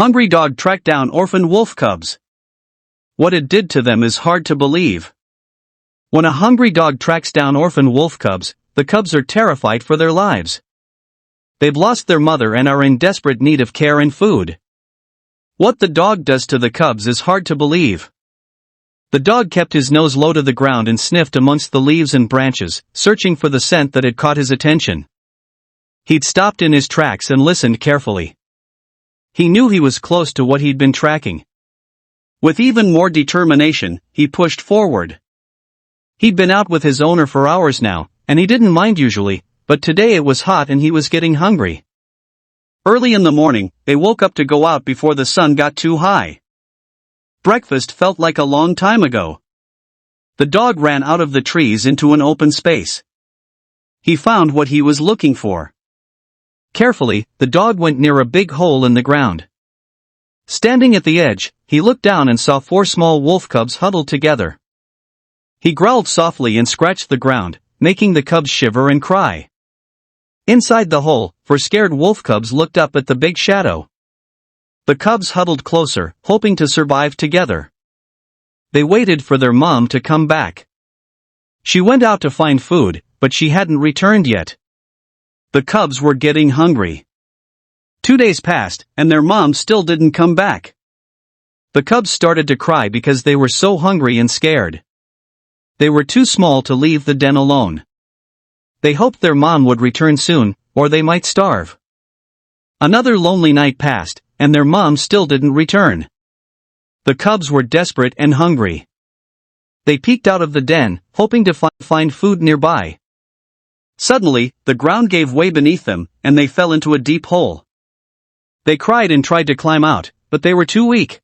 Hungry dog tracked down orphaned wolf cubs. What it did to them is hard to believe. When a hungry dog tracks down orphaned wolf cubs, the cubs are terrified for their lives. They've lost their mother and are in desperate need of care and food. What the dog does to the cubs is hard to believe. The dog kept his nose low to the ground and sniffed amongst the leaves and branches, searching for the scent that had caught his attention. He'd stopped in his tracks and listened carefully. He knew he was close to what he'd been tracking. With even more determination, he pushed forward. He'd been out with his owner for hours now, and he didn't mind usually, but today it was hot and he was getting hungry. Early in the morning, they woke up to go out before the sun got too high. Breakfast felt like a long time ago. The dog ran out of the trees into an open space. He found what he was looking for. Carefully, the dog went near a big hole in the ground. Standing at the edge, he looked down and saw 4 small wolf cubs huddled together. He growled softly and scratched the ground, making the cubs shiver and cry. Inside the hole, 4 scared wolf cubs looked up at the big shadow. The cubs huddled closer, hoping to survive together. They waited for their mom to come back. She went out to find food, but she hadn't returned yet. The cubs were getting hungry. 2 days passed, and their mom still didn't come back. The cubs started to cry because they were so hungry and scared. They were too small to leave the den alone. They hoped their mom would return soon, or they might starve. Another lonely night passed, and their mom still didn't return. The cubs were desperate and hungry. They peeked out of the den, hoping to find food nearby. Suddenly, the ground gave way beneath them, and they fell into a deep hole. They cried and tried to climb out, but they were too weak.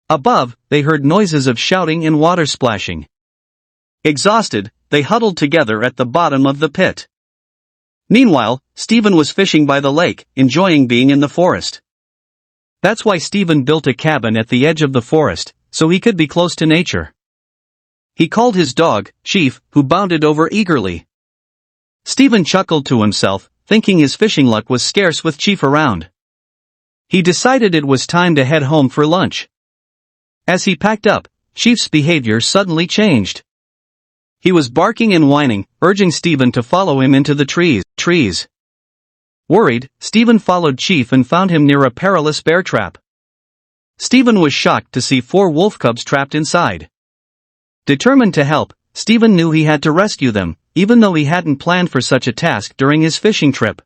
Above, they heard noises of shouting and water splashing. Exhausted, they huddled together at the bottom of the pit. Meanwhile, Stephen was fishing by the lake, enjoying being in the forest. That's why Stephen built a cabin at the edge of the forest, so he could be close to nature. He called his dog, Chief, who bounded over eagerly. Stephen chuckled to himself, thinking his fishing luck was scarce with Chief around. He decided it was time to head home for lunch. As he packed up, Chief's behavior suddenly changed. He was barking and whining, urging Stephen to follow him into the trees. Worried, Stephen followed Chief and found him near a perilous bear trap. Stephen was shocked to see 4 wolf cubs trapped inside. Determined to help, Stephen knew he had to rescue them, even though he hadn't planned for such a task during his fishing trip.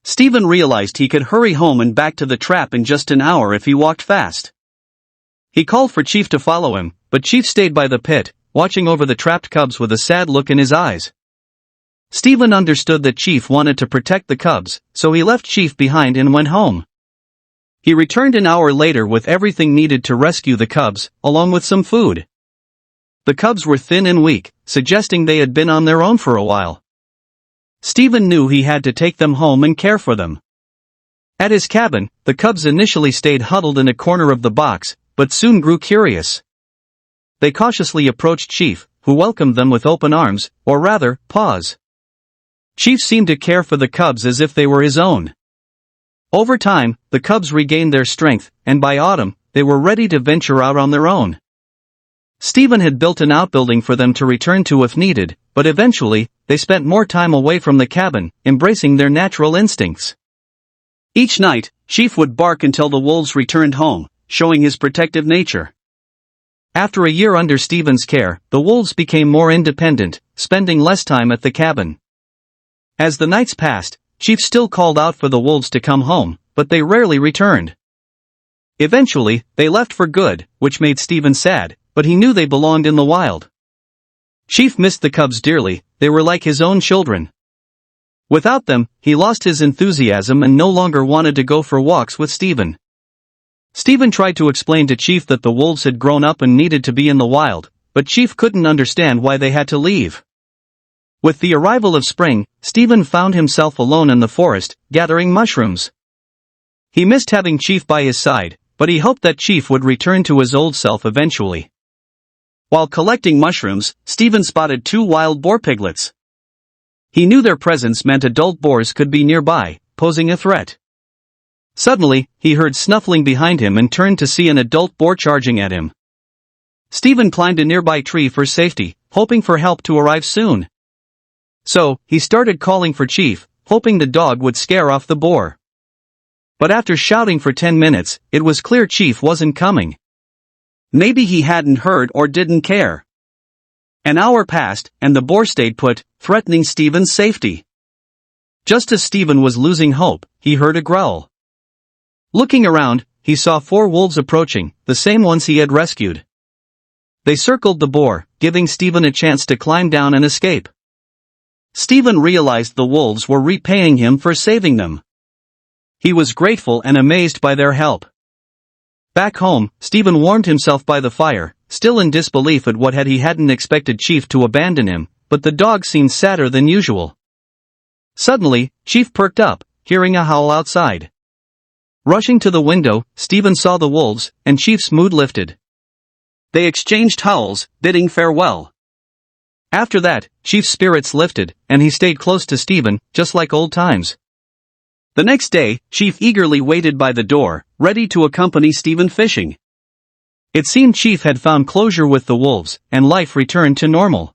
Stephen realized he could hurry home and back to the trap in just an hour if he walked fast. He called for Chief to follow him, but Chief stayed by the pit, watching over the trapped cubs with a sad look in his eyes. Stephen understood that Chief wanted to protect the cubs, so he left Chief behind and went home. He returned an hour later with everything needed to rescue the cubs, along with some food. The cubs were thin and weak, suggesting they had been on their own for a while. Stephen knew he had to take them home and care for them. At his cabin, the cubs initially stayed huddled in a corner of the box, but soon grew curious. They cautiously approached Chief, who welcomed them with open arms, or rather, paws. Chief seemed to care for the cubs as if they were his own. Over time, the cubs regained their strength, and by autumn, they were ready to venture out on their own. Stephen had built an outbuilding for them to return to if needed, but eventually, they spent more time away from the cabin, embracing their natural instincts. Each night, Chief would bark until the wolves returned home, showing his protective nature. After a year under Stephen's care, the wolves became more independent, spending less time at the cabin. As the nights passed, Chief still called out for the wolves to come home, but they rarely returned. Eventually, they left for good, which made Stephen sad, but he knew they belonged in the wild. Chief missed the cubs dearly, they were like his own children. Without them, he lost his enthusiasm and no longer wanted to go for walks with Stephen. Stephen tried to explain to Chief that the wolves had grown up and needed to be in the wild, but Chief couldn't understand why they had to leave. With the arrival of spring, Stephen found himself alone in the forest, gathering mushrooms. He missed having Chief by his side, but he hoped that Chief would return to his old self eventually. While collecting mushrooms, Stephen spotted 2 wild boar piglets. He knew their presence meant adult boars could be nearby, posing a threat. Suddenly, he heard snuffling behind him and turned to see an adult boar charging at him. Stephen climbed a nearby tree for safety, hoping for help to arrive soon. So, he started calling for Chief, hoping the dog would scare off the boar. But after shouting for 10 minutes, it was clear Chief wasn't coming. Maybe he hadn't heard or didn't care. An hour passed, and the boar stayed put, threatening Stephen's safety. Just as Stephen was losing hope, he heard a growl. Looking around, he saw 4 wolves approaching, the same ones he had rescued. They circled the boar, giving Stephen a chance to climb down and escape. Stephen realized the wolves were repaying him for saving them. He was grateful and amazed by their help. Back home, Stephen warmed himself by the fire, still in disbelief at what he hadn't expected Chief to abandon him, but the dog seemed sadder than usual. Suddenly, Chief perked up, hearing a howl outside. Rushing to the window, Stephen saw the wolves, and Chief's mood lifted. They exchanged howls, bidding farewell. After that, Chief's spirits lifted, and he stayed close to Stephen, just like old times. The next day, Chief eagerly waited by the door, ready to accompany Stephen fishing. It seemed Chief had found closure with the wolves, and life returned to normal.